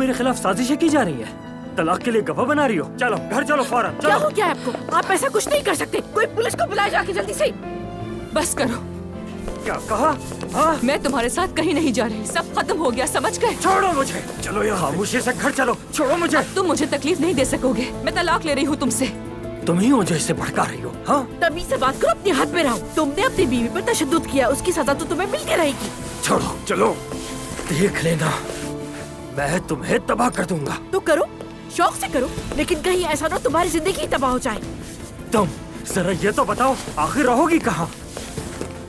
मेरे खिलाफ साजिशें की जा रही है, तलाक के लिए गवाह बना रही हो। चलो घर चलो फौरन। क्या हो गया आपको? आप ऐसा कुछ नहीं कर सकते। कोई पुलिस को बुलाए जाके जल्दी से। बस करो। क्या कहा? हाँ? मैं तुम्हारे साथ कहीं नहीं जा रही, सब खत्म हो गया, समझ गए? छोड़ो मुझे। चलो यहाँ खामोशी से घर चलो। छोड़ो मुझे। तुम मुझे तकलीफ नहीं दे सकोगे। मैं तलाक ले रही हूँ तुमसे। तुम ही हो जो इसे भड़का रही हो। हाँ? तभी से बात करो, अपने हाथ में रहो। तुमने अपनी बीवी पर तशद्दुद किया, उसकी सजा तो तुम्हें मिल के रहेगी। छोड़ो। चलो देख लेना, मैं तुम्हें तबाह कर दूंगा। तो करो, शौक से करो, लेकिन कहीं ऐसा ना तुम्हारी जिंदगी तबाह हो जाए। तुम जरा ये तो बताओ, आखिर रहोगी कहाँ?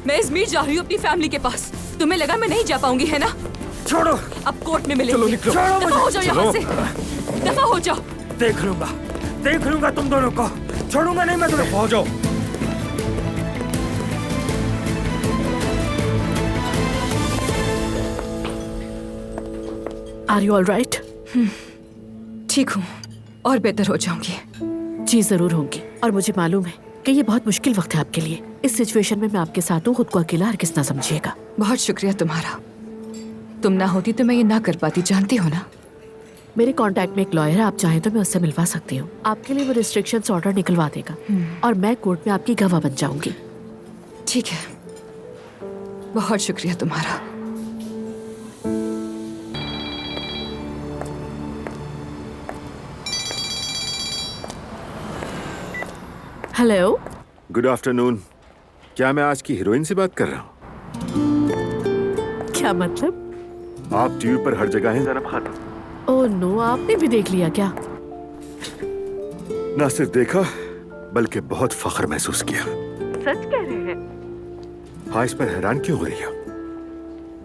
मैं इजमीर जा रही हूँ अपनी फैमिली के पास। तुम्हें लगा मैं नहीं जा पाऊंगी, है ना? छोड़ो। अब कोर्ट में मिलेंगे। चलो निकलो। दफा हो जाओ यहाँ से, दफा हो जाओ। देख लूंगा तुम दोनों को। छोड़ूंगा नहीं मैं तुम्हें। हो जाओ। Are you all right? ठीक हूँ और बेहतर हो जाऊंगी। जी जरूर होंगी। और मुझे मालूम है कि ये बहुत मुश्किल वक्त है आपके लिए। इस सिचुएशन में मैं आपके साथ हूँ, खुद को अकेला हर किस ना समझिएगा। बहुत शुक्रिया तुम्हारा। तुम ना होती तो मैं ये ना कर पाती, जानती हो ना। मेरे कांटेक्ट में एक लॉयर है, आप चाहें तो मैं उससे मिलवा सकती हूँ। आपके लिए वो रिस्ट्रिक्शंस ऑर्डर निकलवा देगा और मैं कोर्ट में आपकी गवाह बन जाऊंगी। ठीक है, बहुत शुक्रिया तुम्हारा। हेलो। Good afternoon. क्या मैं आज की हीरोइन से बात कर रहा हूँ? क्या मतलब? आप टीवी पर हर जगह हैं ज़ैनब खानम। ओह नो, आपने भी देख लिया क्या? ना सिर्फ देखा बल्कि बहुत फख्र महसूस किया। सच कह रहे हैं? हाँ, इस पर हैरान क्यों हो रही हो?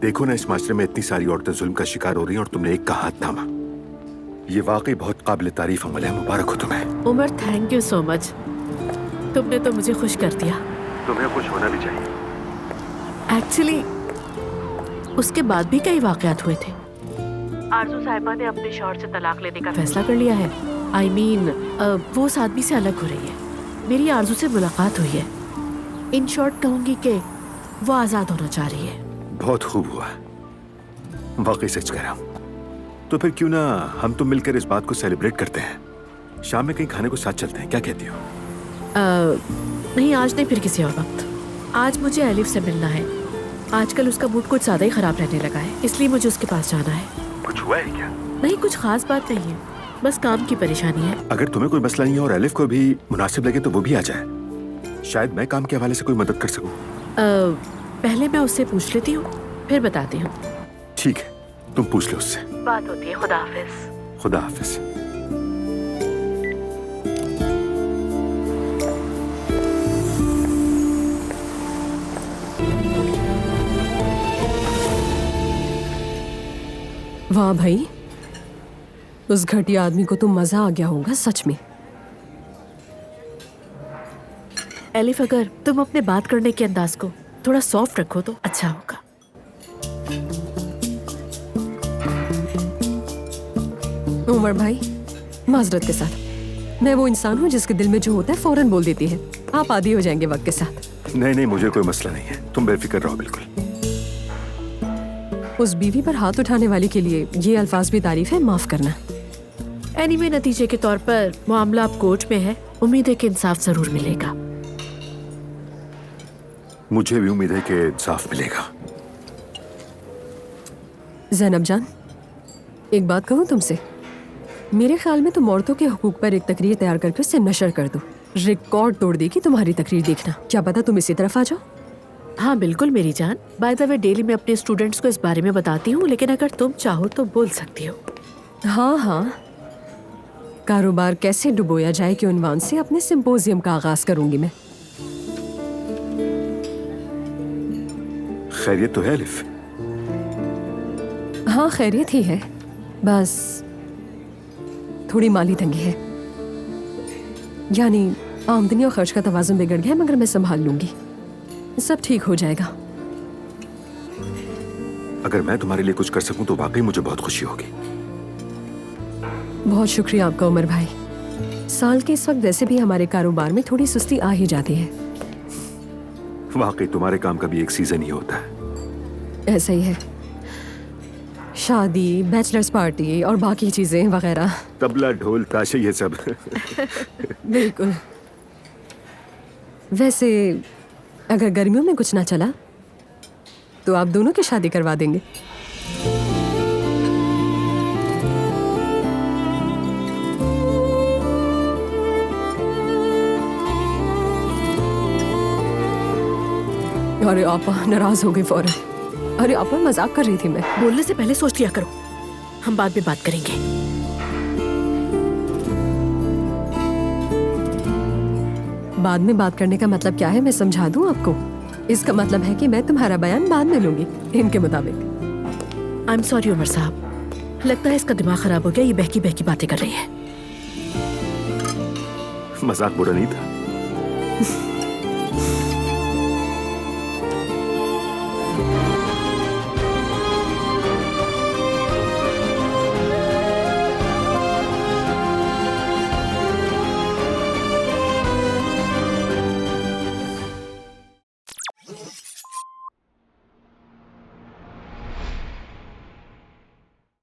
देखो ना, इस माशरे में इतनी सारी औरतें जुल्म का शिकार हो रही हैं और तुमने एक का हाथ थामा। ये वाकई बहुत काबिल तारीफ अमल है। मुबारक हो तुम्हें। Umar, thank you so much. तुमने तो मुझे खुश कर दिया। तुम्हें खुश होना भी चाहिए। एक्चुअली उसके बाद भी कई वाकयात हुए थे। आरजू साहिबा ने अपने शौहर से तलाक लेने का फैसला कर लिया है। I mean, वो उस आदमी से अलग हो रही है। मेरी आरजू से मुलाकात हुई है। इन शॉर्ट कहूंगी कि वो आजाद होना चाह रही है। बहुत खूब हुआ, वाकई सच कह रहा हूँ। तो फिर क्यों ना हम तुम मिलकर इस बात को सेलिब्रेट करते हैं? शाम में कहीं खाने को साथ चलते हैं, क्या कहती हो? नहीं, आज नहीं, फिर किसी और वक्त। आज मुझे एलिफ से मिलना है। आजकल उसका मूड कुछ ज्यादा ही खराब रहने लगा है, इसलिए मुझे उसके पास जाना है। कुछ हुआ है क्या? नहीं, कुछ खास बात नहीं है, बस काम की परेशानी है। अगर तुम्हें कोई मसला नहीं है और एलिफ को भी मुनासिब लगे तो वो भी आ जाए। शायद मैं काम के हवाले से कोई मदद कर सकूं। पहले मैं उससे पूछ लेती हूँ, फिर बताती हूँ। ठीक है, तुम पूछ लो उससे। बात होती है। खुदा हाफिज। खुदा हाफिज। वाह भाई, उस घटिया आदमी को तो मजा आ गया होगा सच में। एलिफ, अगर तुम अपने बात करने के अंदाज को थोड़ा सॉफ्ट रखो तो अच्छा होगा। उमर भाई, माजरत के साथ, मैं वो इंसान हूँ जिसके दिल में जो होता है फौरन बोल देती है। आप आदी हो जाएंगे वक्त के साथ। नहीं नहीं, मुझे कोई मसला नहीं है, तुम बेफिक्र रहो। बिल्कुल। उस बीवी पर हाथ उठाने वाली के लिए ये अल्फाज भी तारीफ है, माफ करना। एनीवे, नतीजे के तौर पर मामला अब कोर्ट में है। उम्मीद है कि इंसाफ जरूर मिलेगा। मुझे भी उम्मीद है कि इंसाफ मिलेगा। ज़ैनब जान, एक बात कहूँ तुमसे। मेरे ख्याल में तुम औरतों के हुकूक पर एक तकरीर तैयार करके उससे नशर कर दो। रिकॉर्ड तोड़ देगी तुम्हारी तकरीर, देखना। क्या पता तुम इसी तरफ आ जाओ। हाँ बिल्कुल मेरी जान। बाय द वे, डेली मैं अपने स्टूडेंट्स को इस बारे में बताती हूँ, लेकिन अगर तुम चाहो तो बोल सकती हो। हाँ हाँ, कारोबार कैसे डुबोया जाए के उन्वान से अपने सिंपोजियम का आगाज करूंगी मैं। खैरियत तो है एलिफ? हाँ, खैरियत ही है, बस थोड़ी माली तंगी है। यानी आमदनी और खर्च का तवाज़ुन बिगड़ गया, मगर मैं संभाल लूंगी, सब ठीक हो जाएगा। अगर मैं तुम्हारे लिए कुछ कर सकूं तो वाकई मुझे बहुत खुशी होगी। बहुत शुक्रिया आपका उमर भाई। साल के इस वक्त वैसे भी हमारे कारोबार में थोड़ी सुस्ती आ ही जाती है। वाकई तुम्हारे काम का भी एक सीजन ही होता है। ऐसा ही है। शादी, बैचलर्स पार्टी और बाकी चीजें वगैरह। तबला, ढोल, ताशे, ये सब। बिल्कुल। वैसे अगर गर्मियों में कुछ ना चला तो आप दोनों की शादी करवा देंगे। अरे आपा नाराज हो गई फौरन। अरे आपा मजाक कर रही थी मैं। बोलने से पहले सोच लिया करो, हम बाद में बात करेंगे। बाद में बात करने का मतलब क्या है, मैं समझा दूं आपको। इसका मतलब है कि मैं तुम्हारा बयान बाद में लूंगी इनके मुताबिक। आई एम सॉरी उमर साहब, लगता है इसका दिमाग खराब हो गया, ये बहकी बहकी बातें कर रही है। मजाक बुरा नहीं था।